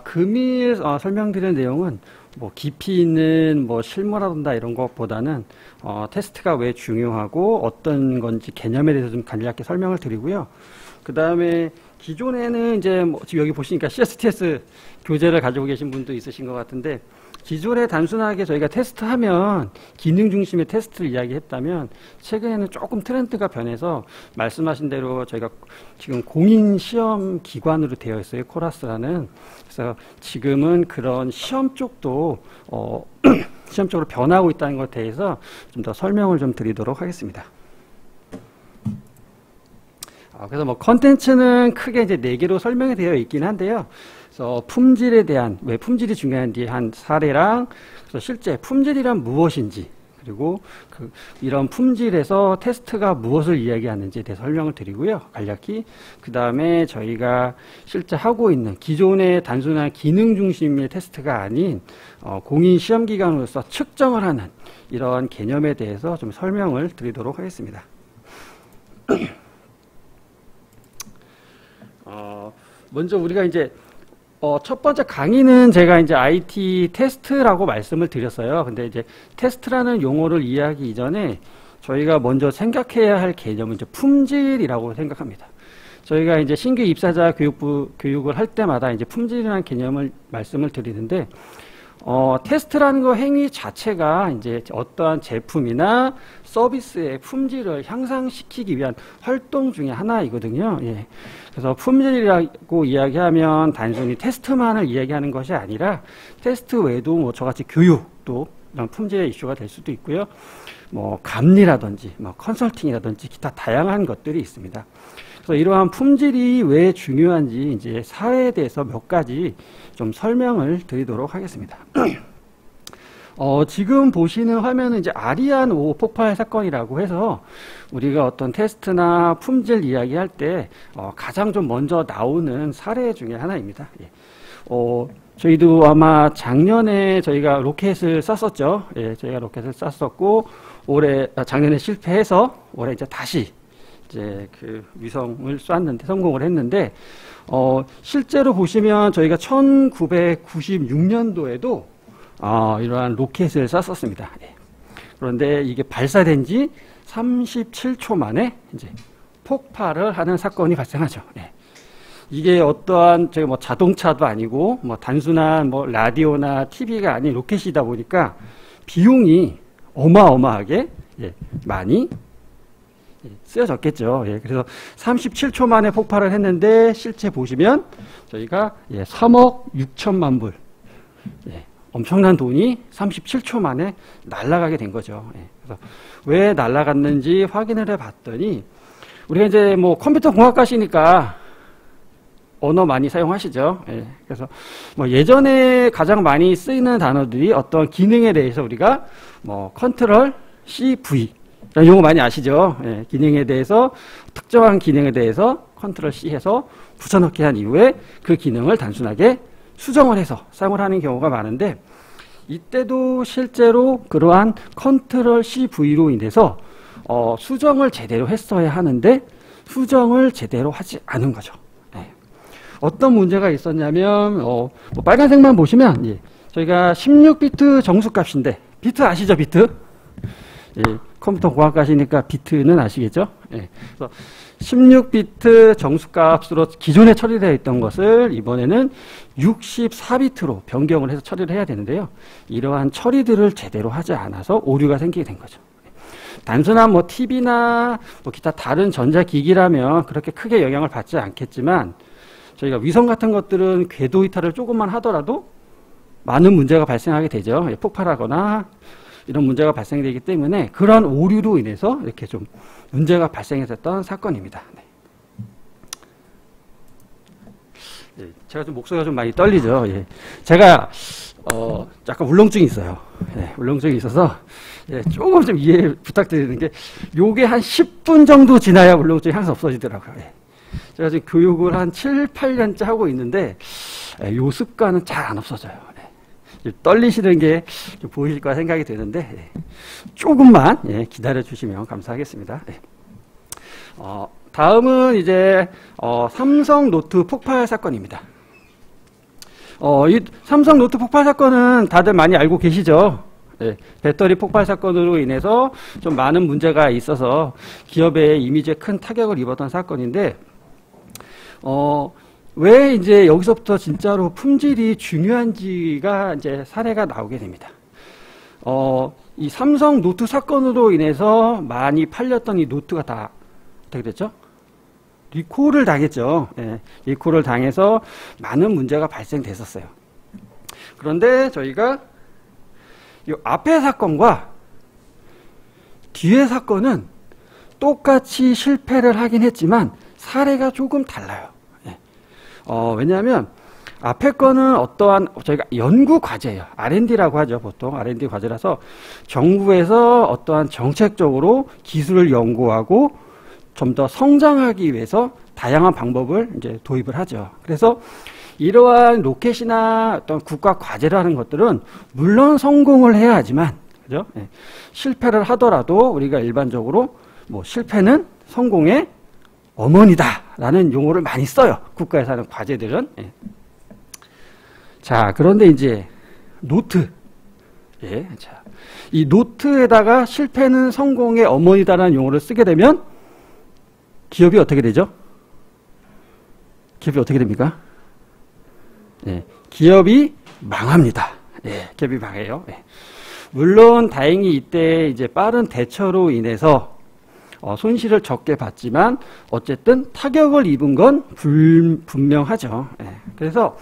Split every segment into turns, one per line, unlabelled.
금일 설명드린 내용은 뭐 깊이 있는 뭐 실무라든가 이런 것보다는 테스트가 왜 중요하고 어떤 건지 개념에 대해서 좀 간략하게 설명을 드리고요. 그 다음에 기존에는 이제 뭐 지금 여기 보시니까 CSTS 교재를 가지고 계신 분도 있으신 것 같은데, 기존에 단순하게 저희가 테스트하면 기능 중심의 테스트를 이야기했다면 최근에는 조금 트렌드가 변해서 말씀하신 대로 저희가 지금 공인 시험 기관으로 되어 있어요. 코라스라는. 그래서 지금은 그런 시험 쪽도 시험 쪽으로 변하고 있다는 것에 대해서 좀 더 설명을 좀 드리도록 하겠습니다. 그래서 뭐 컨텐츠는 크게 이제 4개로 설명이 되어 있긴 한데요. 그래서 품질에 대한, 왜 품질이 중요한지 한 사례랑, 그래서 실제 품질이란 무엇인지, 그리고 이런 품질에서 테스트가 무엇을 이야기하는지에 대해 설명을 드리고요. 간략히. 그 다음에 저희가 실제 하고 있는 기존의 단순한 기능 중심의 테스트가 아닌 공인 시험 기관으로서 측정을 하는 이러한 개념에 대해서 좀 설명을 드리도록 하겠습니다. 먼저 우리가 이제 첫 번째 강의는 제가 이제 IT 테스트라고 말씀을 드렸어요. 근데 이제 테스트라는 용어를 이해하기 이전에 저희가 먼저 생각해야 할 개념은 이제 품질이라고 생각합니다. 저희가 이제 신규 입사자 교육을 할 때마다 이제 품질이라는 개념을 말씀을 드리는데, 테스트라는 거 행위 자체가 이제 어떠한 제품이나 서비스의 품질을 향상시키기 위한 활동 중에 하나이거든요. 예. 그래서 품질이라고 이야기하면 단순히 테스트만을 이야기하는 것이 아니라 테스트 외에도 뭐 저같이 교육도 이런 품질의 이슈가 될 수도 있고요. 뭐 감리라든지 뭐 컨설팅이라든지 기타 다양한 것들이 있습니다. 그래서 이러한 품질이 왜 중요한지 이제 사회에 대해서 몇 가지 좀 설명을 드리도록 하겠습니다. 지금 보시는 화면은 이제 아리안 5 폭발 사건이라고 해서 우리가 어떤 테스트나 품질 이야기할 때 가장 좀 먼저 나오는 사례 중에 하나입니다. 예. 저희도 아마 작년에 저희가 로켓을 쐈었죠. 예, 저희가 로켓을 쐈었고 작년에 실패해서 올해 이제 다시 이제 그 위성을 쐈는데 성공을 했는데, 실제로 보시면 저희가 1996년도에도 이러한 로켓을 쐈었습니다. 예. 그런데 이게 발사된 지 37초 만에 이제 폭발을 하는 사건이 발생하죠. 예. 이게 어떠한 저희 뭐 자동차도 아니고 뭐 단순한 뭐 라디오나 TV가 아닌 로켓이다 보니까 비용이 어마어마하게 많이 쓰여졌겠죠. 예, 그래서 37초 만에 폭발을 했는데 실제 보시면 저희가 3억 6천만 불, 엄청난 돈이 37초 만에 날아가게 된 거죠. 예, 그래서 왜 날아갔는지 확인을 해봤더니, 우리가 이제 뭐 컴퓨터 공학과시니까 언어 많이 사용하시죠. 예, 그래서 뭐 예전에 가장 많이 쓰이는 단어들이 어떤 기능에 대해서 우리가 뭐 컨트롤 CV 용어 많이 아시죠? 예, 기능에 대해서, 특정한 기능에 대해서 컨트롤 C 해서 붙여넣기 한 이후에 그 기능을 단순하게 수정을 해서 사용을 하는 경우가 많은데, 이때도 실제로 그러한 컨트롤 CV로 인해서 수정을 제대로 했어야 하는데 수정을 제대로 하지 않은 거죠. 예. 어떤 문제가 있었냐면 뭐 빨간색만 보시면 저희가 16비트 정수값인데, 비트 아시죠? 비트? 예, 컴퓨터 공학과시니까 비트는 아시겠죠? 예, 그래서 16비트 정수값으로 기존에 처리되어 있던 것을 이번에는 64비트로 변경을 해서 처리를 해야 되는데요. 이러한 처리들을 제대로 하지 않아서 오류가 생기게 된 거죠. 단순한 뭐 TV나 뭐 기타 다른 전자기기라면 그렇게 크게 영향을 받지 않겠지만, 저희가 위성 같은 것들은 궤도 이탈을 조금만 하더라도 많은 문제가 발생하게 되죠. 폭발하거나 이런 문제가 발생되기 때문에 그런 오류로 인해서 이렇게 좀 문제가 발생했었던 사건입니다. 네. 제가 좀 목소리가 좀 많이 떨리죠. 예. 제가 약간 울렁증이 있어요. 예, 울렁증이 있어서 조금 좀 이해 부탁드리는 게, 요게 한 10분 정도 지나야 울렁증이 항상 없어지더라고요. 예. 제가 지금 교육을 한 7, 8년째 하고 있는데 요 습관은 잘 안 없어져요. 떨리시는 게 보이실 거라 생각이 드는데 조금만 기다려 주시면 감사하겠습니다. 다음은 이제 삼성 노트 폭발 사건입니다. 이 삼성 노트 폭발 사건은 다들 많이 알고 계시죠? 네, 배터리 폭발 사건으로 인해서 좀 많은 문제가 있어서 기업의 이미지에 큰 타격을 입었던 사건인데, 왜 이제 여기서부터 진짜로 품질이 중요한지가 이제 사례가 나오게 됩니다. 이 삼성 노트 사건으로 인해서 많이 팔렸던 이 노트가 다 어떻게 됐죠? 리콜을 당했죠. 예, 리콜을 당해서 많은 문제가 발생됐었어요. 그런데 저희가 이 앞의 사건과 뒤의 사건은 똑같이 실패를 하긴 했지만 사례가 조금 달라요. 예. 왜냐하면 앞에 거는 어떠한 저희가 연구 과제예요. R&D라고 하죠. 보통 R&D 과제라서 정부에서 어떠한 정책적으로 기술을 연구하고 좀 더 성장하기 위해서 다양한 방법을 이제 도입을 하죠. 그래서 이러한 로켓이나 어떤 국가 과제라는 것들은 물론 성공을 해야 하지만, 그죠? 예. 실패를 하더라도 우리가 일반적으로 뭐 실패는 성공의 어머니다라는 용어를 많이 써요. 국가에서 하는 과제들은. 예. 자, 그런데 이제 노트. 예. 자, 이 노트에다가 실패는 성공의 어머니다라는 용어를 쓰게 되면 기업이 어떻게 되죠? 기업이 어떻게 됩니까? 예, 기업이 망합니다. 예, 기업이 망해요. 예. 물론 다행히 이때 이제 빠른 대처로 인해서 손실을 적게 봤지만 어쨌든 타격을 입은 건 분명하죠. 예. 그래서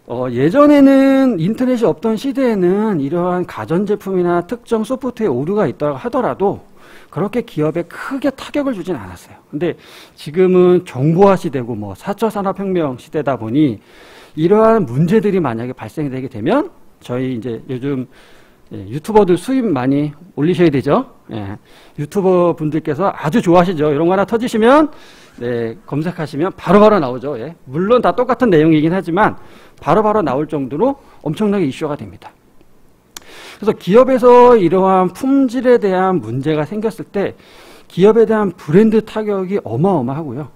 예전에는 인터넷이 없던 시대에는 이러한 가전제품이나 특정 소프트웨어 오류가 있다고 하더라도 그렇게 기업에 크게 타격을 주진 않았어요. 근데 지금은 정보화 시대고 뭐 4차 산업혁명 시대다 보니 이러한 문제들이 만약에 발생이 되게 되면 저희 이제 요즘 유튜버들 수입 많이 올리셔야 되죠. 예. 유튜버 분들께서 아주 좋아하시죠. 이런 거 하나 터지시면 네, 검색하시면 바로바로 나오죠. 예. 물론 다 똑같은 내용이긴 하지만 바로바로 나올 정도로 엄청나게 이슈가 됩니다. 그래서 기업에서 이러한 품질에 대한 문제가 생겼을 때 기업에 대한 브랜드 타격이 어마어마하고요.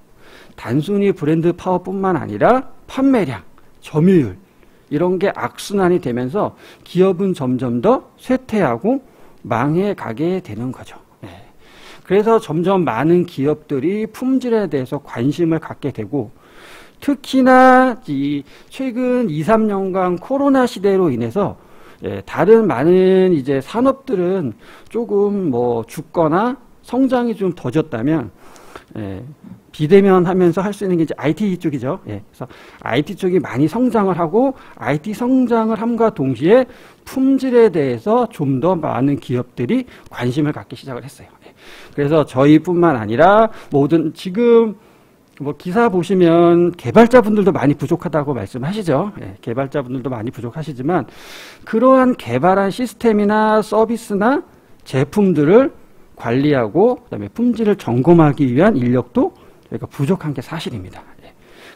단순히 브랜드 파워뿐만 아니라 판매량, 점유율 이런 게 악순환이 되면서 기업은 점점 더 쇠퇴하고 망해가게 되는 거죠. 네. 그래서 점점 많은 기업들이 품질에 대해서 관심을 갖게 되고 특히나 이 최근 2, 3년간 코로나 시대로 인해서 다른 많은 이제 산업들은 조금 뭐 죽거나 성장이 좀 더뎠다면 비대면하면서 할 수 있는 게 이제 IT 쪽이죠. 그래서 IT 쪽이 많이 성장을 하고 IT 성장을 함과 동시에 품질에 대해서 좀 더 많은 기업들이 관심을 갖기 시작을 했어요. 그래서 저희뿐만 아니라 모든 지금 뭐 기사 보시면 개발자분들도 많이 부족하다고 말씀하시죠. 개발자분들도 많이 부족하시지만 그러한 개발한 시스템이나 서비스나 제품들을 관리하고 그다음에 품질을 점검하기 위한 인력도 저희가 부족한 게 사실입니다.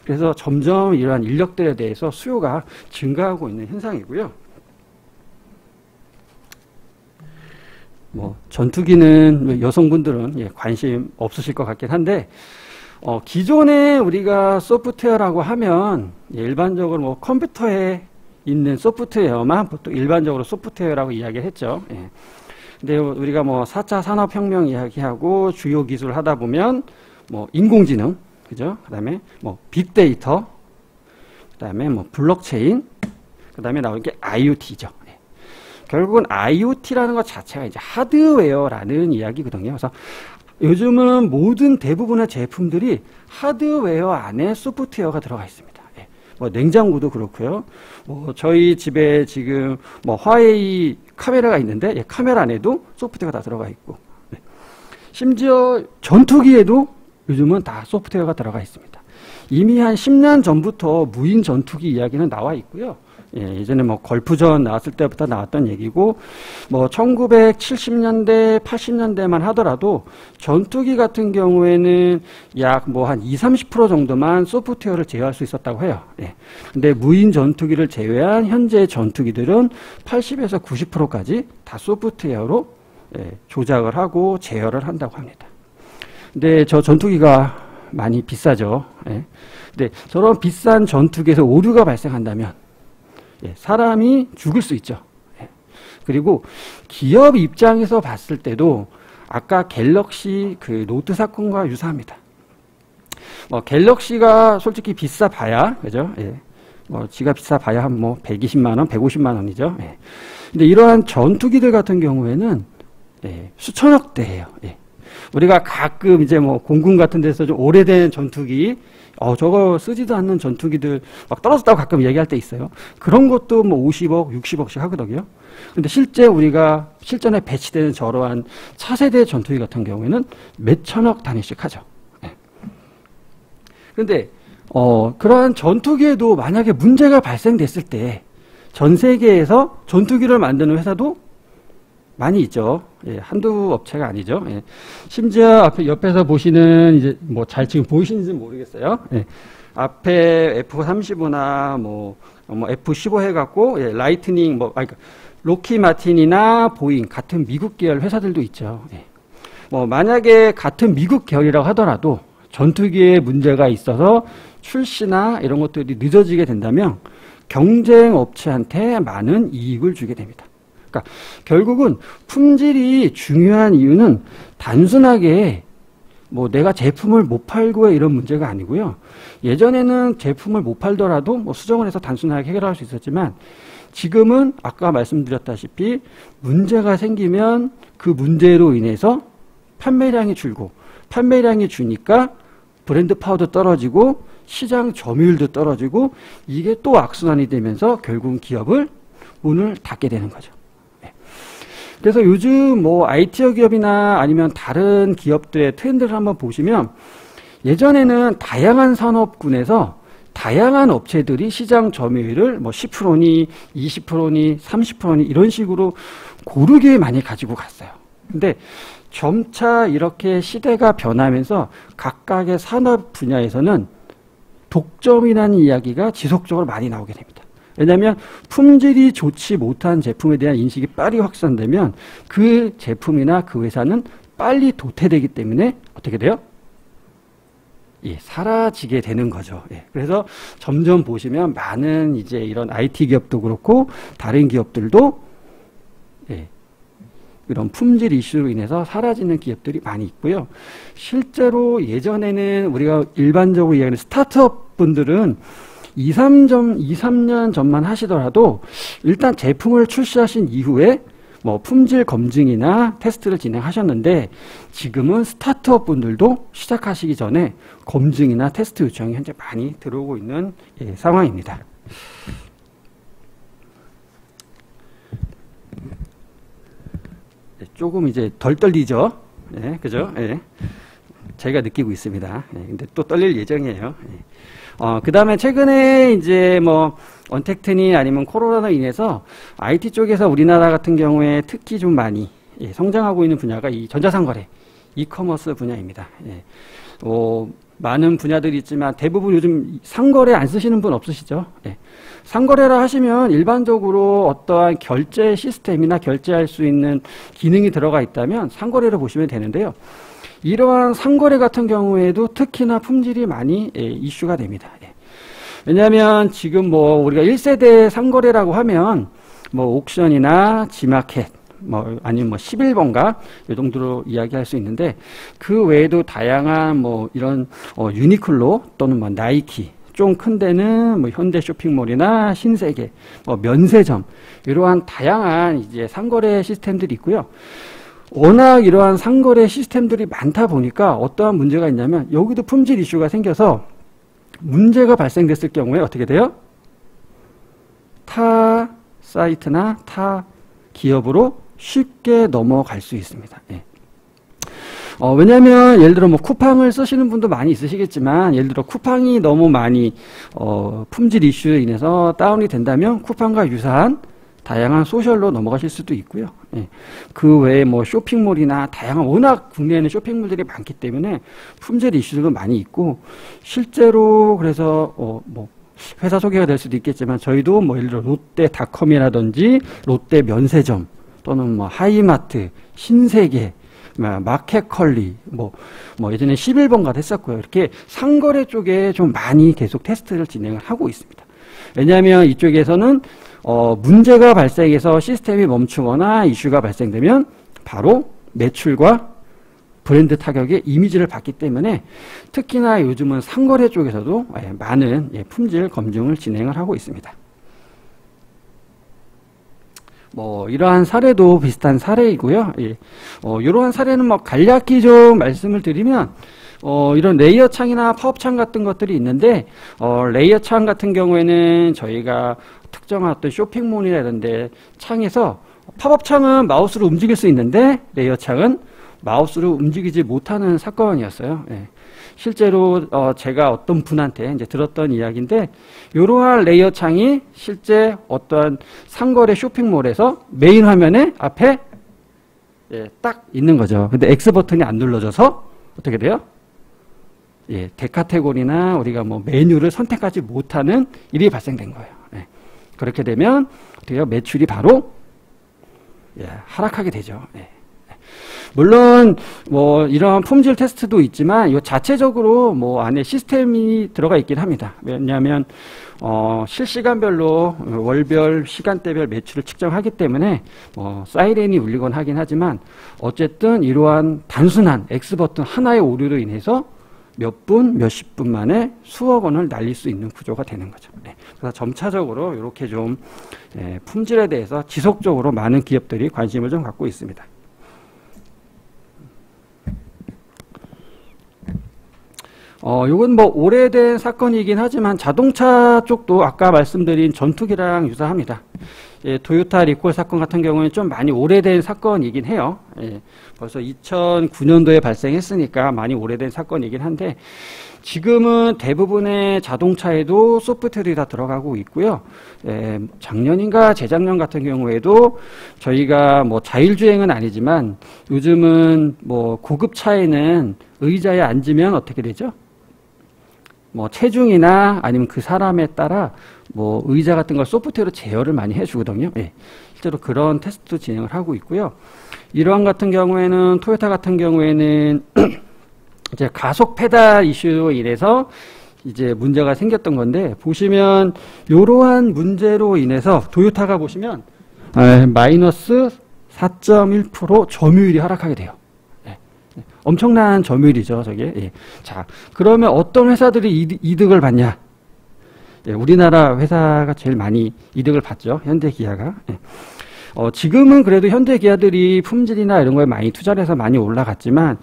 그래서 점점 이러한 인력들에 대해서 수요가 증가하고 있는 현상이고요. 뭐 전투기는 여성분들은 관심 없으실 것 같긴 한데 기존에 우리가 소프트웨어라고 하면 일반적으로 뭐 컴퓨터에 있는 소프트웨어만 보통 일반적으로 소프트웨어라고 이야기를 했죠. 근데 우리가 뭐 4차 산업혁명 이야기하고 주요 기술 하다 보면 뭐 인공지능, 그죠? 그 다음에 뭐 빅데이터, 그 다음에 뭐 블록체인, 그 다음에 나오는 게 IoT죠. 결국은 IoT라는 것 자체가 이제 하드웨어라는 이야기거든요. 그래서 요즘은 모든 대부분의 제품들이 하드웨어 안에 소프트웨어가 들어가 있습니다. 뭐 냉장고도 그렇고요. 뭐 저희 집에 지금 뭐 화웨이 카메라가 있는데 카메라 안에도 소프트웨어가 다 들어가 있고 심지어 전투기에도 요즘은 다 소프트웨어가 들어가 있습니다. 이미 한 10년 전부터 무인 전투기 이야기는 나와 있고요. 예전에 뭐 걸프전 나왔을 때부터 나왔던 얘기고 뭐 1970년대 80년대만 하더라도 전투기 같은 경우에는 약 뭐 한 20-30% 정도만 소프트웨어를 제어할 수 있었다고 해요. 근데 무인 전투기를 제외한 현재 전투기들은 80에서 90%까지 다 소프트웨어로 조작을 하고 제어를 한다고 합니다. 근데 저 전투기가 많이 비싸죠. 예. 근데 저런 비싼 전투기에서 오류가 발생한다면 예, 사람이 죽을 수 있죠. 예. 그리고 기업 입장에서 봤을 때도 아까 갤럭시 그 노트 사건과 유사합니다. 갤럭시가 솔직히 비싸 봐야, 그죠? 예. 지가 비싸 봐야 한 120만 원, 150만 원이죠. 예. 근데 이러한 전투기들 같은 경우에는 예, 수천억 대예요. 예. 우리가 가끔 이제 공군 같은 데서 좀 오래된 전투기, 저거 쓰지도 않는 전투기들 막 떨어졌다고 가끔 얘기할 때 있어요. 그런 것도 50억, 60억씩 하거든요. 근데 실제 우리가 실전에 배치되는 저러한 차세대 전투기 같은 경우에는 몇천억 단위씩 하죠. 예. 근데 그러한 전투기에도 만약에 문제가 발생됐을 때 전 세계에서 전투기를 만드는 회사도 많이 있죠. 예, 한두 업체가 아니죠. 예. 심지어 옆에서 보시는 이제 잘 지금 보이시는지 모르겠어요. 예. 앞에 F-35나 F-15 해갖고 예, 라이트닝 그러니까 로키 마틴이나 보잉 같은 미국 계열 회사들도 있죠. 예. 만약에 같은 미국 계열이라고 하더라도 전투기에 문제가 있어서 출시나 이런 것들이 늦어지게 된다면 경쟁 업체한테 많은 이익을 주게 됩니다. 그러니까 결국은 품질이 중요한 이유는 단순하게 내가 제품을 못 팔고의 이런 문제가 아니고요. 예전에는 제품을 못 팔더라도 수정을 해서 단순하게 해결할 수 있었지만 지금은 아까 말씀드렸다시피 문제가 생기면 그 문제로 인해서 판매량이 줄고 판매량이 주니까 브랜드 파워도 떨어지고 시장 점유율도 떨어지고 이게 또 악순환이 되면서 결국 기업을 문을 닫게 되는 거죠. 그래서 요즘 IT 기업이나 아니면 다른 기업들의 트렌드를 한번 보시면 예전에는 다양한 산업군에서 다양한 업체들이 시장 점유율을 10%니 20%니 30%니 이런 식으로 고르게 많이 가지고 갔어요. 근데 점차 이렇게 시대가 변하면서 각각의 산업 분야에서는 독점이라는 이야기가 지속적으로 많이 나오게 됩니다. 왜냐하면 품질이 좋지 못한 제품에 대한 인식이 빨리 확산되면 그 제품이나 그 회사는 빨리 도태되기 때문에 어떻게 돼요? 예, 사라지게 되는 거죠. 예, 그래서 점점 보시면 많은 이제 이런 IT 기업도 그렇고 다른 기업들도 예, 이런 품질 이슈로 인해서 사라지는 기업들이 많이 있고요. 실제로 예전에는 우리가 일반적으로 이야기하는 스타트업 분들은 2, 3년 전만 하시더라도 일단 제품을 출시하신 이후에 품질 검증이나 테스트를 진행하셨는데 지금은 스타트업 분들도 시작하시기 전에 검증이나 테스트 요청이 현재 많이 들어오고 있는 예, 상황입니다. 조금 이제 덜 떨리죠? 예, 그죠? 예. 제가 느끼고 있습니다. 예, 근데 또 떨릴 예정이에요. 예. 그 다음에 최근에 이제 언택트니 아니면 코로나로 인해서 IT 쪽에서 우리나라 같은 경우에 특히 좀 많이 예, 성장하고 있는 분야가 이 전자상거래, 이커머스 분야입니다. 예. 많은 분야들이 있지만 대부분 요즘 상거래 안 쓰시는 분 없으시죠? 예. 상거래라 하시면 일반적으로 어떠한 결제 시스템이나 결제할 수 있는 기능이 들어가 있다면 상거래를 보시면 되는데요. 이러한 상거래 같은 경우에도 특히나 품질이 많이 이슈가 됩니다. 왜냐하면 지금 우리가 1세대 상거래라고 하면 옥션이나 지마켓 아니면 11번가 이 정도로 이야기할 수 있는데 그 외에도 다양한 이런 유니클로 또는 나이키 좀 큰 데는 현대 쇼핑몰이나 신세계 면세점 이러한 다양한 이제 상거래 시스템들이 있고요. 워낙 이러한 상거래 시스템들이 많다 보니까 어떠한 문제가 있냐면 여기도 품질 이슈가 생겨서 문제가 발생됐을 경우에 어떻게 돼요? 타 사이트나 타 기업으로 쉽게 넘어갈 수 있습니다. 예. 왜냐하면 예를 들어 쿠팡을 쓰시는 분도 많이 있으시겠지만 예를 들어 쿠팡이 너무 많이 품질 이슈로 인해서 다운이 된다면 쿠팡과 유사한 다양한 소셜로 넘어가실 수도 있고요. 예. 그 외에 쇼핑몰이나 다양한 워낙 국내에는 쇼핑몰들이 많기 때문에 품질 이슈도 많이 있고 실제로 그래서 회사 소개가 될 수도 있겠지만 저희도 예를 들어 롯데닷컴이라든지 롯데 면세점 또는 하이마트, 신세계 마켓컬리, 뭐 예전에 11번가도 했었고요. 이렇게 상거래 쪽에 좀 많이 계속 테스트를 진행을 하고 있습니다. 왜냐하면 이쪽에서는 문제가 발생해서 시스템이 멈추거나 이슈가 발생되면 바로 매출과 브랜드 타격의 이미지를 받기 때문에 특히나 요즘은 상거래 쪽에서도 많은 품질 검증을 진행을 하고 있습니다. 이러한 사례도 비슷한 사례이고요. 이러한 사례는 간략히 좀 말씀을 드리면, 이런 레이어 창이나 팝업 창 같은 것들이 있는데, 레이어 창 같은 경우에는 저희가 특정한 어떤 쇼핑몰이나 이런 데 창에서 팝업 창은 마우스로 움직일 수 있는데, 레이어 창은 마우스로 움직이지 못하는 사건이었어요. 실제로 제가 어떤 분한테 이제 들었던 이야기인데, 이러한 레이어 창이 실제 어떠한 상거래 쇼핑몰에서 메인 화면에 앞에 딱 있는 거죠. 근데 X 버튼이 안 눌러져서 어떻게 돼요? 대카테고리나 우리가 메뉴를 선택하지 못하는 일이 발생된 거예요. 그렇게 되면 어떻게 해요? 매출이 바로 하락하게 되죠. 물론 이런 품질 테스트도 있지만 이 자체적으로 안에 시스템이 들어가 있긴 합니다. 왜냐하면 실시간별로 월별 시간대별 매출을 측정하기 때문에 사이렌이 울리곤 하긴 하지만 어쨌든 이러한 단순한 X 버튼 하나의 오류로 인해서 몇 분, 몇십 분 만에 수억 원을 날릴 수 있는 구조가 되는 거죠. 그래서 점차적으로 이렇게 좀 품질에 대해서 지속적으로 많은 기업들이 관심을 좀 갖고 있습니다. 이건 오래된 사건이긴 하지만 자동차 쪽도 아까 말씀드린 전투기랑 유사합니다. 도요타 리콜 사건 같은 경우는 좀 많이 오래된 사건이긴 해요. 벌써 2009년도에 발생했으니까 많이 오래된 사건이긴 한데 지금은 대부분의 자동차에도 소프트웨어들이 다 들어가고 있고요. 작년인가 재작년 같은 경우에도 저희가 자율주행은 아니지만 요즘은 고급 차에는 의자에 앉으면 어떻게 되죠? 체중이나 아니면 그 사람에 따라 의자 같은 걸 소프트웨어로 제어를 많이 해주거든요. 실제로 그런 테스트도 진행을 하고 있고요. 이러한 같은 경우에는 토요타 같은 경우에는 이제 가속 페달 이슈로 인해서 이제 문제가 생겼던 건데 보시면 이러한 문제로 인해서 토요타가 보시면 마이너스 4.1% 점유율이 하락하게 돼요. 엄청난 점유율이죠, 저게. 자, 그러면 어떤 회사들이 이득을 받냐? 우리나라 회사가 제일 많이 이득을 받죠. 현대기아가. 지금은 그래도 현대기아들이 품질이나 이런 거에 많이 투자를 해서 많이 올라갔지만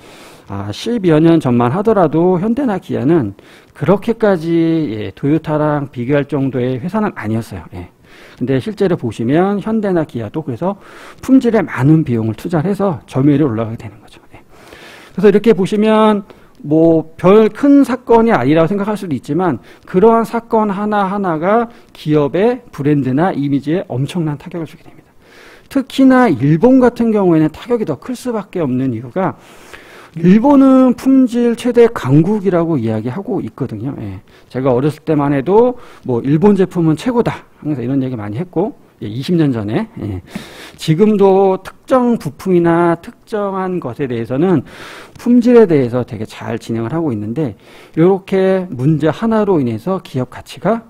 10여 년 전만 하더라도 현대나 기아는 그렇게까지 도요타랑 비교할 정도의 회사는 아니었어요. 근데 실제로 보시면 현대나 기아도 그래서 품질에 많은 비용을 투자를 해서 점유율이 올라가게 되는 거죠. 그래서 이렇게 보시면 별 큰 사건이 아니라고 생각할 수도 있지만 그러한 사건 하나하나가 기업의 브랜드나 이미지에 엄청난 타격을 주게 됩니다. 특히나 일본 같은 경우에는 타격이 더 클 수밖에 없는 이유가 일본은 품질 최대 강국이라고 이야기하고 있거든요. 제가 어렸을 때만 해도 일본 제품은 최고다 항상 이런 얘기 많이 했고 20년 전에 지금도 특정 부품이나 특정한 것에 대해서는 품질에 대해서 되게 잘 진행을 하고 있는데 이렇게 문제 하나로 인해서 기업 가치가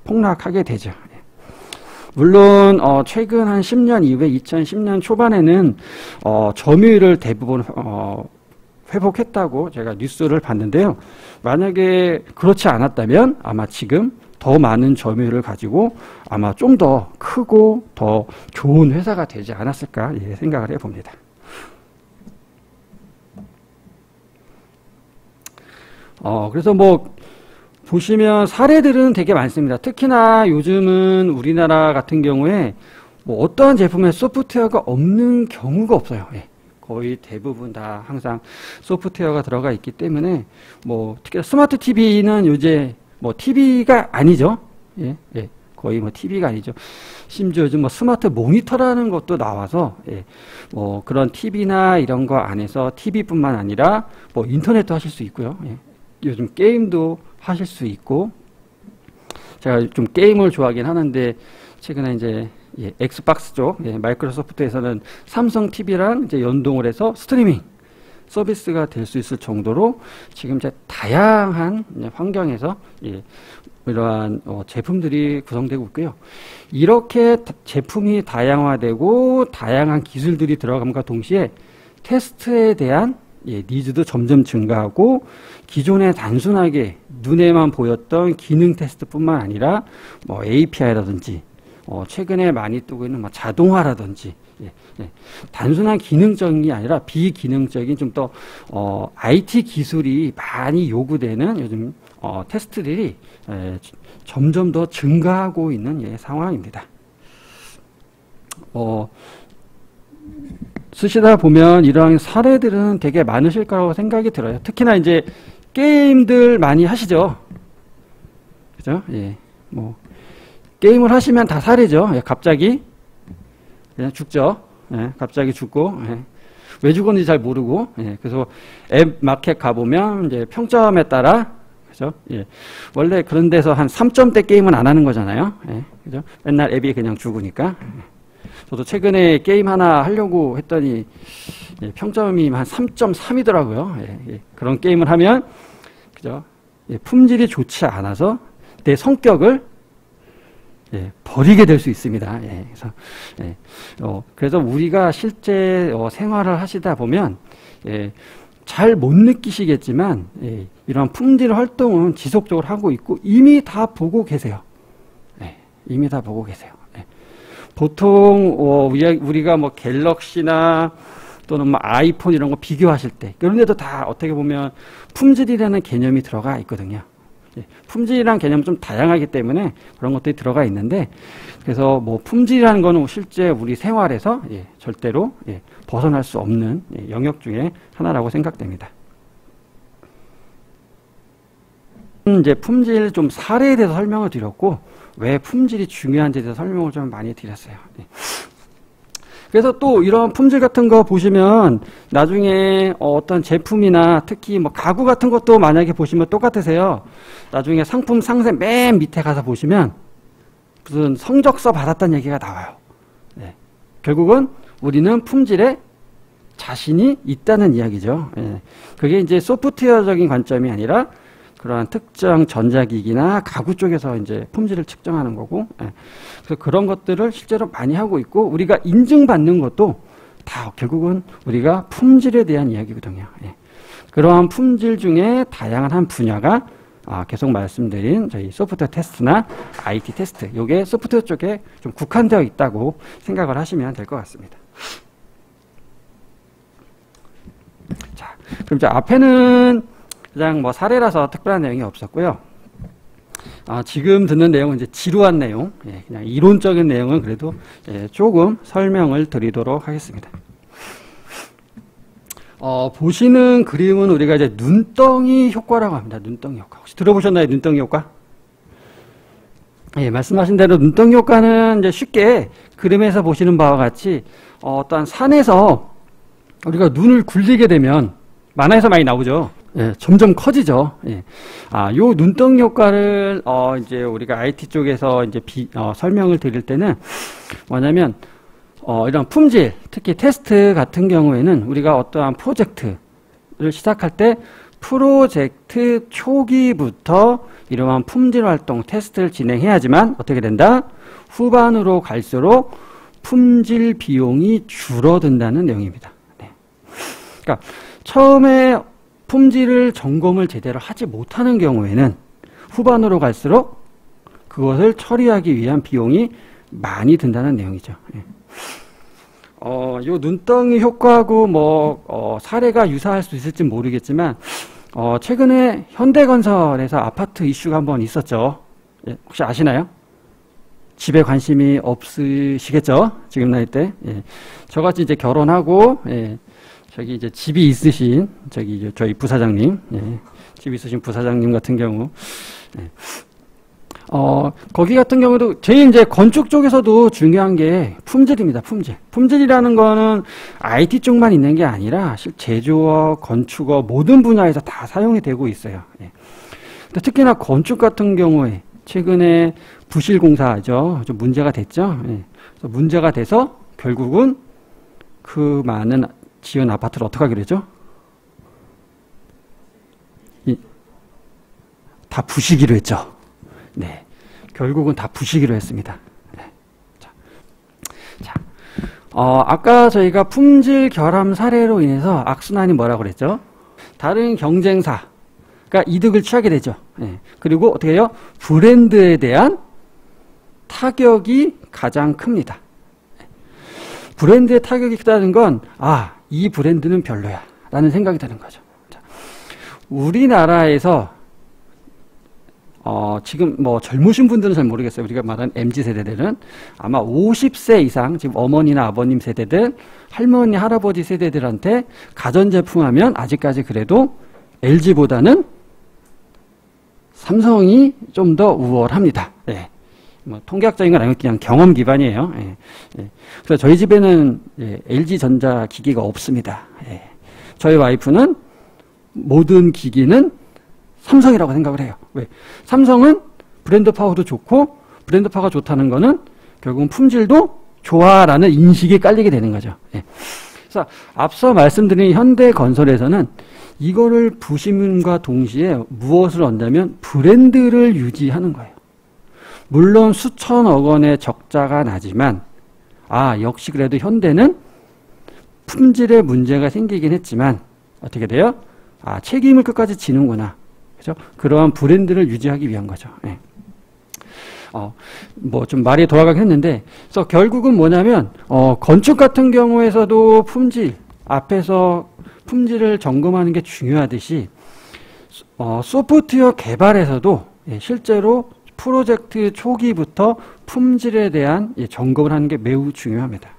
폭락하게 되죠. 물론 최근 한 10년 이후에 2010년 초반에는 점유율을 대부분 회복했다고 제가 뉴스를 봤는데요. 만약에 그렇지 않았다면 아마 지금 더 많은 점유율을 가지고 아마 좀 더 크고 더 좋은 회사가 되지 않았을까 생각을 해봅니다. 그래서 보시면 사례들은 되게 많습니다. 특히나 요즘은 우리나라 같은 경우에 어떠한 제품에 소프트웨어가 없는 경우가 없어요. 거의 대부분 다 항상 소프트웨어가 들어가 있기 때문에 특히 스마트 TV는 요새 TV가 아니죠. 거의 TV가 아니죠. 심지어 요즘 스마트 모니터라는 것도 나와서 그런 TV나 이런 거 안에서 TV뿐만 아니라 인터넷도 하실 수 있고요. 요즘 게임도 하실 수 있고 제가 좀 게임을 좋아하긴 하는데 최근에 이제 엑스박스 쪽 마이크로소프트에서는 삼성 TV랑 이제 연동을 해서 스트리밍 서비스가 될 수 있을 정도로 지금 이제 다양한 환경에서 이러한 제품들이 구성되고 있고요. 이렇게 제품이 다양화되고 다양한 기술들이 들어감과 동시에 테스트에 대한 니즈도 점점 증가하고 기존에 단순하게 눈에만 보였던 기능 테스트뿐만 아니라 뭐 API라든지 최근에 많이 뜨고 있는 뭐 자동화라든지 단순한 기능적인 게 아니라 비기능적인 좀 더 IT 기술이 많이 요구되는 요즘 테스트들이 점점 더 증가하고 있는 상황입니다. 쓰시다 보면 이러한 사례들은 되게 많으실 거라고 생각이 들어요. 특히나 이제 게임들 많이 하시죠. 그죠? 뭐 게임을 하시면 다 사례죠. 갑자기 그냥 죽죠. 갑자기 죽고 왜 죽었는지 잘 모르고 그래서 앱 마켓 가보면 이제 평점에 따라 그죠? 원래 그런 데서 한 3점대 게임은 안 하는 거잖아요. 그죠? 맨날 앱이 그냥 죽으니까. 저도 최근에 게임 하나 하려고 했더니 평점이 한 3.3이더라고요. 그런 게임을 하면 그죠? 품질이 좋지 않아서 내 성격을 버리게 될 수 있습니다. 그래서 우리가 실제 생활을 하시다 보면 잘 못 느끼시겠지만 이런 품질 활동은 지속적으로 하고 있고 이미 다 보고 계세요. 이미 다 보고 계세요. 보통 우리가 뭐 갤럭시나 또는 뭐 아이폰 이런 거 비교하실 때 그런 데도 다 어떻게 보면 품질이라는 개념이 들어가 있거든요. 품질이라는 개념은 좀 다양하기 때문에 그런 것들이 들어가 있는데 그래서 뭐 품질이라는 거는 실제 우리 생활에서 절대로 벗어날 수 없는 영역 중에 하나라고 생각됩니다. 이제 품질 좀 사례에 대해서 설명을 드렸고 왜 품질이 중요한지에 대해서 설명을 좀 많이 드렸어요. 그래서 또 이런 품질 같은 거 보시면 나중에 어떤 제품이나 특히 뭐 가구 같은 것도 만약에 보시면 똑같으세요. 나중에 상품 상세 맨 밑에 가서 보시면 무슨 성적서 받았다는 얘기가 나와요. 결국은 우리는 품질에 자신이 있다는 이야기죠. 그게 이제 소프트웨어적인 관점이 아니라 그러한 특정 전자기기나 가구 쪽에서 이제 품질을 측정하는 거고, 그래서 그런 것들을 실제로 많이 하고 있고, 우리가 인증받는 것도 다 결국은 우리가 품질에 대한 이야기거든요. 그러한 품질 중에 다양한 한 분야가 계속 말씀드린 저희 소프트웨어 테스트나 IT 테스트, 요게 소프트웨어 쪽에 좀 국한되어 있다고 생각을 하시면 될 것 같습니다. 자, 그럼 이제 앞에는 그냥 뭐 사례라서 특별한 내용이 없었고요. 지금 듣는 내용은 이제 지루한 내용, 그냥 이론적인 내용은 그래도 조금 설명을 드리도록 하겠습니다. 보시는 그림은 우리가 이제 눈덩이 효과라고 합니다. 눈덩이 효과. 혹시 들어보셨나요? 눈덩이 효과? 말씀하신 대로 눈덩이 효과는 이제 쉽게 그림에서 보시는 바와 같이 어떤 산에서 우리가 눈을 굴리게 되면 만화에서 많이 나오죠. 점점 커지죠. 요 눈덩이 효과를 이제 우리가 IT 쪽에서 이제 설명을 드릴 때는 뭐냐면 이런 품질, 특히 테스트 같은 경우에는 우리가 어떠한 프로젝트를 시작할 때 프로젝트 초기부터 이러한 품질 활동, 테스트를 진행해야지만 어떻게 된다? 후반으로 갈수록 품질 비용이 줄어든다는 내용입니다. 그러니까 처음에 품질을 점검을 제대로 하지 못하는 경우에는 후반으로 갈수록 그것을 처리하기 위한 비용이 많이 든다는 내용이죠. 요 눈덩이 효과하고 뭐 사례가 유사할 수 있을지 모르겠지만 최근에 현대건설에서 아파트 이슈가 한번 있었죠. 혹시 아시나요? 집에 관심이 없으시겠죠? 지금 나이 때. 저같이 이제 결혼하고 저기 이제 집이 있으신 저희 부사장님, 집 있으신 부사장님 같은 경우, 거기 같은 경우도 제일 이제 건축 쪽에서도 중요한 게 품질입니다. 품질. 품질이라는 거는 IT 쪽만 있는 게 아니라 제조업, 건축업 모든 분야에서 다 사용이 되고 있어요. 근데 특히나 건축 같은 경우에 최근에 부실공사죠. 좀 문제가 됐죠. 그래서 문제가 돼서 결국은 그 많은 지은 아파트를 어떻게 하기로 했죠? 다 부시기로 했죠. 네. 결국은 다 부시기로 했습니다. 네. 자. 아까 저희가 품질 결함 사례로 인해서 악순환이 뭐라고 그랬죠? 다른 경쟁사가 이득을 취하게 되죠. 네. 그리고 어떻게 해요? 브랜드에 대한 타격이 가장 큽니다. 브랜드의 타격이 크다는 건, 이 브랜드는 별로야 라는 생각이 드는 거죠. 자, 우리나라에서 지금 뭐 젊으신 분들은 잘 모르겠어요. 우리가 말하는 MZ세대들은 아마 50세 이상, 지금 어머니나 아버님 세대들, 할머니, 할아버지 세대들한테 가전제품 하면 아직까지 그래도 LG보다는 삼성이 좀 더 우월합니다. 예. 뭐 통계학적인 건 아니고 그냥 경험 기반이에요. 예. 예. 그래서 저희 집에는 LG전자 기기가 없습니다. 예. 저희 와이프는 모든 기기는 삼성이라고 생각을 해요. 왜? 삼성은 브랜드 파워도 좋고 브랜드 파워가 좋다는 거는 결국은 품질도 좋아라는 인식이 깔리게 되는 거죠. 예. 그래서 앞서 말씀드린 현대건설에서는 이거를 부심과 동시에 무엇을 얻냐면 브랜드를 유지하는 거예요. 물론 수천억 원의 적자가 나지만 역시 그래도 현대는 품질에 문제가 생기긴 했지만 어떻게 돼요? 책임을 끝까지 지는구나. 그죠? 그러한 브랜드를 유지하기 위한 거죠. 예. 뭐 좀 말이 돌아가긴 했는데, 그래서 결국은 뭐냐면, 건축 같은 경우에서도 품질, 앞에서 품질을 점검하는 게 중요하듯이, 소프트웨어 개발에서도 실제로 프로젝트 초기부터 품질에 대한 점검을 하는 게 매우 중요합니다.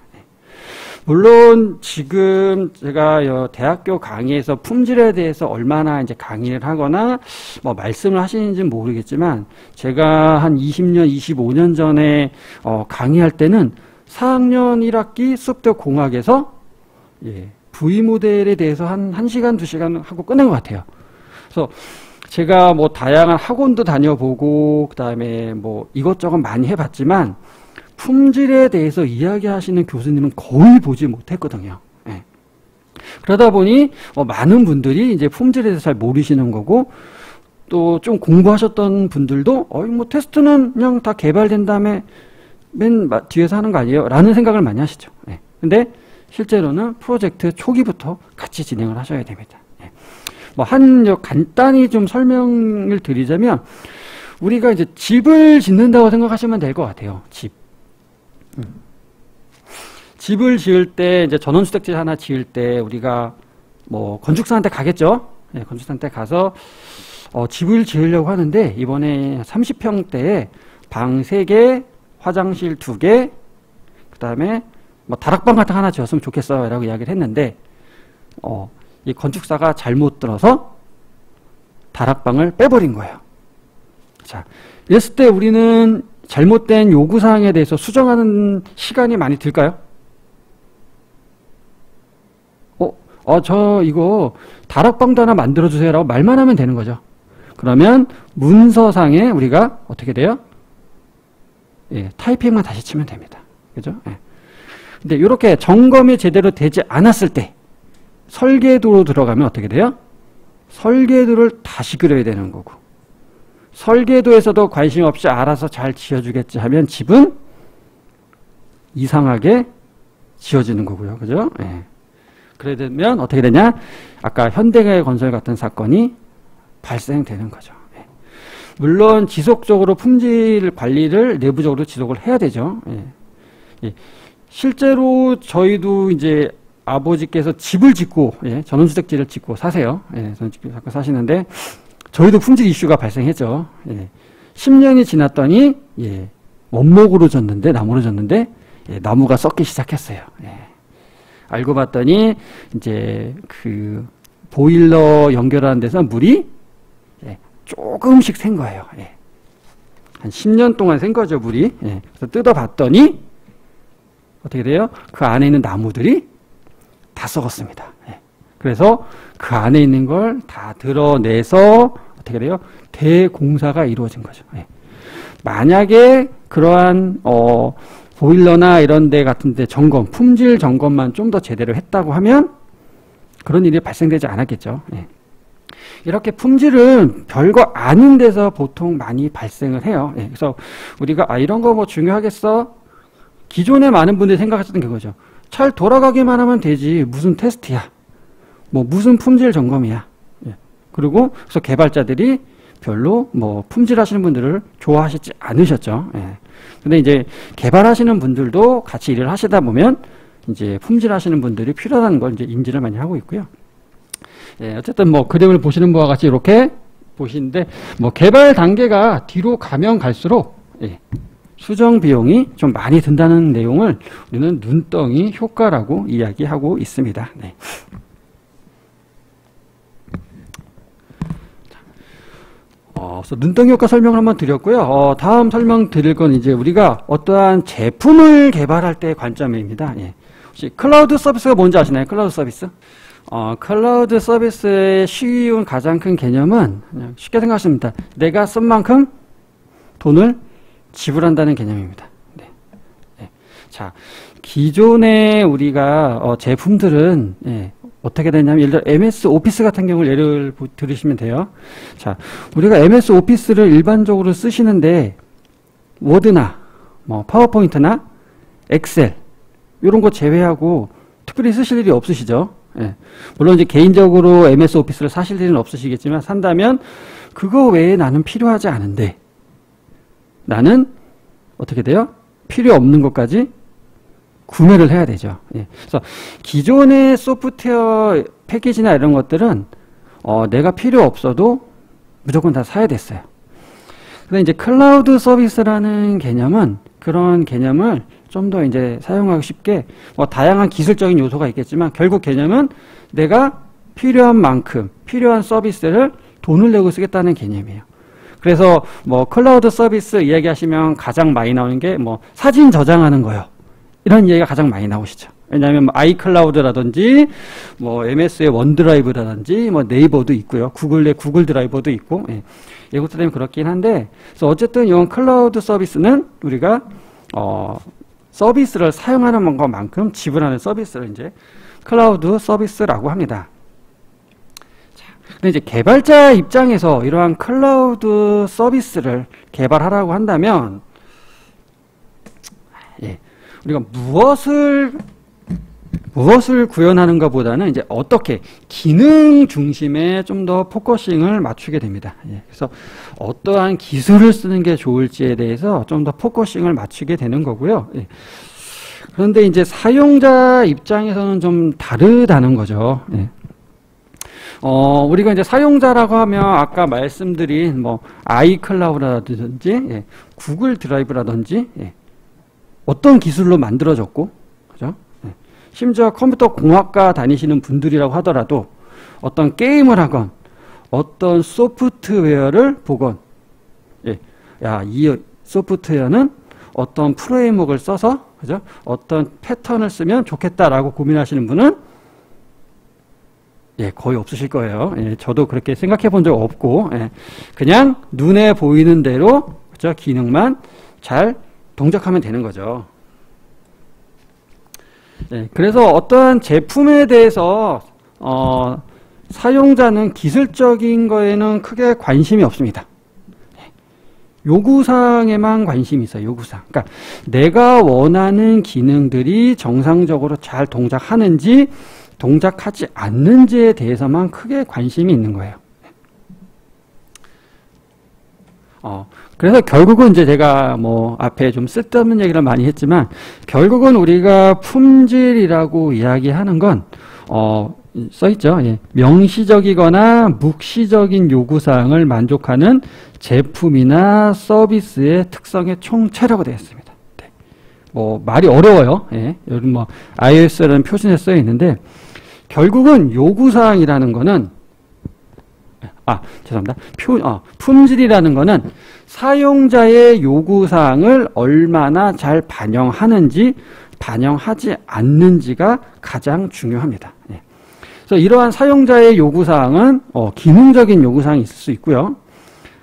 물론 지금 제가 대학교 강의에서 품질에 대해서 얼마나 이제 강의를 하거나 뭐 말씀을 하시는지는 모르겠지만 제가 한 20년, 25년 전에 강의할 때는 4학년 1학기 소프트웨어 공학에서 V 모델에 대해서 한 1시간, 2시간 하고 끝낸 것 같아요. 그래서 제가 뭐 다양한 학원도 다녀보고 그다음에 뭐 이것저것 많이 해봤지만 품질에 대해서 이야기하시는 교수님은 거의 보지 못했거든요. 예. 그러다 보니 많은 분들이 이제 품질에 대해서 잘 모르시는 거고 또 좀 공부하셨던 분들도 뭐 테스트는 그냥 다 개발된 다음에 맨 뒤에서 하는 거 아니에요? 라는 생각을 많이 하시죠. 예. 근데 실제로는 프로젝트 초기부터 같이 진행을 하셔야 됩니다. 예. 뭐 간단히 좀 설명을 드리자면 우리가 이제 집을 짓는다고 생각하시면 될 것 같아요. 집을 지을 때 이제 전원주택지 하나 지을 때 우리가 뭐 건축사한테 가겠죠. 네, 건축사한테 가서 집을 지으려고 하는데 이번에 30평대에 방 3개, 화장실 2개, 그 다음에 뭐 다락방 같은 거 하나 지었으면 좋겠어요 라고 이야기를 했는데 이 건축사가 잘못 들어서 다락방을 빼버린 거예요. 자, 이랬을 때 우리는 잘못된 요구사항에 대해서 수정하는 시간이 많이 들까요? 저 이거 다락방도 하나 만들어주세요 라고 말만 하면 되는 거죠. 그러면 문서상에 우리가 어떻게 돼요? 타이핑만 다시 치면 됩니다. 그죠? 근데 이렇게 점검이 제대로 되지 않았을 때 설계도로 들어가면 어떻게 돼요? 설계도를 다시 그려야 되는 거고 설계도에서도 관심 없이 알아서 잘 지어주겠지 하면 집은 이상하게 지어지는 거고요. 그죠? 그러면 어떻게 되냐? 아까 현대건설 같은 사건이 발생되는 거죠. 물론 지속적으로 품질 관리를 내부적으로 지속을 해야 되죠. 실제로 저희도 이제 아버지께서 집을 짓고 전원주택지를 짓고 사세요. 전원주택지 갖고 사시는데 저희도 품질 이슈가 발생했죠. 10년이 지났더니 원목으로 졌는데 나무로 졌는데 나무가 썩기 시작했어요. 알고 봤더니 이제 그 보일러 연결하는 데서 물이 조금씩 샌 거예요. 한 10년 동안 샌 거죠, 물이. 그래서 뜯어봤더니 어떻게 돼요? 그 안에 있는 나무들이 다 썩었습니다. 그래서 그 안에 있는 걸 다 드러내서 어떻게 돼요? 대공사가 이루어진 거죠. 만약에 그러한 보일러나 이런 데 같은 데 점검, 품질 점검만 좀 더 제대로 했다고 하면 그런 일이 발생되지 않았겠죠. 이렇게 품질은 별거 아닌 데서 보통 많이 발생을 해요. 예, 그래서 우리가 이런 거 뭐 중요하겠어? 기존에 많은 분들이 생각하셨던 그거죠. 잘 돌아가기만 하면 되지. 무슨 테스트야? 뭐 무슨 품질 점검이야? 예. 그리고 그래서 개발자들이 별로 뭐 품질 하시는 분들을 좋아하시지 않으셨죠. 예. 근데 이제 개발하시는 분들도 같이 일을 하시다 보면 이제 품질 하시는 분들이 필요하다는 걸 이제 인지를 많이 하고 있고요. 예, 어쨌든 뭐 그림을 보시는 바와 같이 이렇게 보시는데 뭐 개발 단계가 뒤로 가면 갈수록 예, 수정 비용이 좀 많이 든다는 내용을 우리는 눈덩이 효과라고 이야기하고 있습니다. 네. 그래서 눈덩이 효과 설명을 한번 드렸고요. 다음 설명드릴 건 이제 우리가 어떠한 제품을 개발할 때의 관점입니다. 예. 혹시 클라우드 서비스가 뭔지 아시나요? 클라우드 서비스? 클라우드 서비스의 쉬운 가장 큰 개념은 그냥 쉽게 생각하십니다. 내가 쓴 만큼 돈을 지불한다는 개념입니다. 네. 네. 자, 기존에 우리가 제품들은 예, 어떻게 되냐면 예를 들어 MS 오피스 같은 경우를 예를 들으시면 돼요. 자, 우리가 MS 오피스를 일반적으로 쓰시는데 워드나 뭐 파워포인트나 엑셀 이런 거 제외하고 특별히 쓰실 일이 없으시죠? 예. 물론 이제 개인적으로 MS 오피스를 사실 일은 없으시겠지만 산다면 그거 외에 나는 필요하지 않은데 나는 어떻게 돼요? 필요 없는 것까지 구매를 해야 되죠. 예. 그래서 기존의 소프트웨어 패키지나 이런 것들은 내가 필요 없어도 무조건 다 사야 됐어요. 근데 이제 클라우드 서비스라는 개념은 그런 개념을 좀 더 이제 사용하기 쉽게 뭐 다양한 기술적인 요소가 있겠지만 결국 개념은 내가 필요한 만큼 필요한 서비스를 돈을 내고 쓰겠다는 개념이에요. 그래서 뭐 클라우드 서비스 이야기하시면 가장 많이 나오는 게 뭐 사진 저장하는 거요. 이런 얘기가 가장 많이 나오시죠. 왜냐하면 뭐 아이클라우드라든지 뭐 MS의 원드라이브라든지 뭐 네이버도 있고요. 구글의 구글 드라이버도 있고 예. 이것도 때문에 그렇긴 한데 그래서 어쨌든 이런 클라우드 서비스는 우리가 서비스를 사용하는 것만큼 지불하는 서비스를 이제 클라우드 서비스라고 합니다. 자, 근데 이제 개발자 입장에서 이러한 클라우드 서비스를 개발하라고 한다면 예. 우리가 무엇을 구현하는가 보다는 이제 어떻게 기능 중심에 좀 더 포커싱을 맞추게 됩니다. 예, 그래서 어떠한 기술을 쓰는 게 좋을지에 대해서 좀 더 포커싱을 맞추게 되는 거고요. 예. 그런데 이제 사용자 입장에서는 좀 다르다는 거죠. 예. 우리가 이제 사용자라고 하면 아까 말씀드린 뭐 아이클라우드라든지 예, 구글 드라이브라든지 예, 어떤 기술로 만들어졌고, 그죠? 예. 심지어 컴퓨터 공학과 다니시는 분들이라고 하더라도 어떤 게임을 하건, 어떤 소프트웨어를 보건, 예. 야, 이 소프트웨어는 어떤 프레임워크를 써서, 그죠? 어떤 패턴을 쓰면 좋겠다라고 고민하시는 분은 예, 거의 없으실 거예요. 예, 저도 그렇게 생각해 본 적 없고, 예. 그냥 눈에 보이는 대로, 그죠? 기능만 잘 동작하면 되는 거죠. 네, 그래서 어떠한 제품에 대해서 사용자는 기술적인 거에는 크게 관심이 없습니다. 요구사항에만 관심이 있어요. 요구사항. 그러니까 내가 원하는 기능들이 정상적으로 잘 동작하는지 동작하지 않는지에 대해서만 크게 관심이 있는 거예요. 그래서 결국은 이제 제가 뭐 앞에 좀 쓸데없는 얘기를 많이 했지만 결국은 우리가 품질이라고 이야기하는 건 써있죠. 예. 명시적이거나 묵시적인 요구사항을 만족하는 제품이나 서비스의 특성의 총체라고 되어 있습니다. 네. 뭐 말이 어려워요. 예. 여기 뭐 iOS라는 표준에 써 있는데 결국은 요구사항이라는 거는 죄송합니다. 품질이라는 거는 사용자의 요구사항을 얼마나 잘 반영하는지, 반영하지 않는지가 가장 중요합니다. 예. 그래서 이러한 사용자의 요구사항은 기능적인 요구사항이 있을 수 있고요.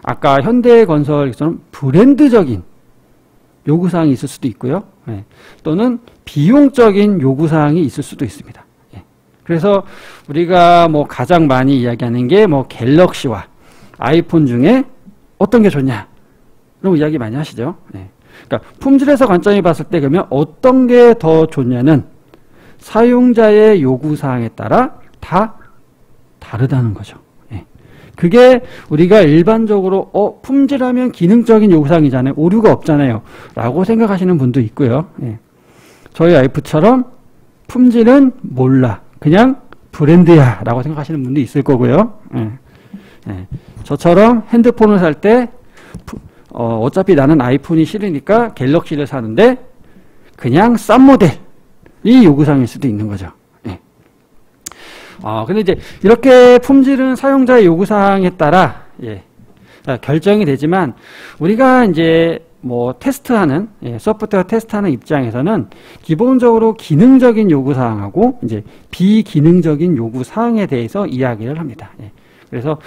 아까 현대건설처럼 브랜드적인 요구사항이 있을 수도 있고요. 예. 또는 비용적인 요구사항이 있을 수도 있습니다. 예. 그래서 우리가 뭐 가장 많이 이야기하는 게 뭐 갤럭시와 아이폰 중에 어떤 게 좋냐? 그런 이야기 많이 하시죠. 예. 그러니까 품질에서 관점이 봤을 때 그러면 어떤 게 더 좋냐는 사용자의 요구사항에 따라 다 다르다는 거죠. 예. 그게 우리가 일반적으로 품질하면 기능적인 요구사항이잖아요. 오류가 없잖아요. 라고 생각하시는 분도 있고요. 예. 저희 와이프처럼 품질은 몰라. 그냥 브랜드야. 라고 생각하시는 분도 있을 거고요. 예. 예. 저처럼 핸드폰을 살 때 어차피 나는 아이폰이 싫으니까 갤럭시를 사는데 그냥 싼 모델이 요구사항일 수도 있는 거죠. 예. 근데 이제 이렇게 품질은 사용자의 요구사항에 따라 예, 결정이 되지만 우리가 이제 뭐 테스트하는 소프트웨어 테스트하는 입장에서는 기본적으로 기능적인 요구사항하고 이제 비기능적인 요구사항에 대해서 이야기를 합니다. 예. 그래서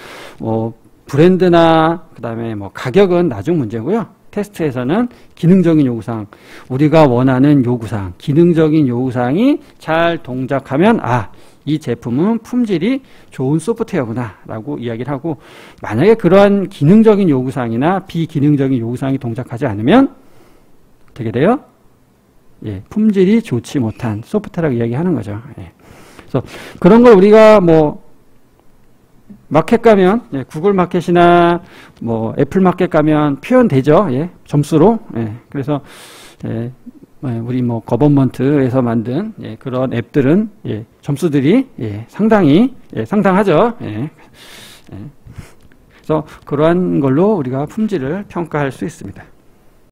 브랜드나 그다음에 뭐 가격은 나중 문제고요. 테스트에서는 기능적인 요구사항, 우리가 원하는 요구사항, 기능적인 요구사항이 잘 동작하면 이 제품은 품질이 좋은 소프트웨어구나 라고 이야기를 하고, 만약에 그러한 기능적인 요구사항이나 비기능적인 요구사항이 동작하지 않으면 어떻게 돼요? 예, 품질이 좋지 못한 소프트웨어라고 이야기하는 거죠. 예. 그래서 그런 걸 우리가 뭐 마켓 가면 구글 마켓이나 뭐 애플 마켓 가면 표현되죠. 예, 점수로. 예, 그래서 우리 뭐 거버먼트에서 만든 그런 앱들은 점수들이 상당히 상당하죠. 그래서 그러한 걸로 우리가 품질을 평가할 수 있습니다.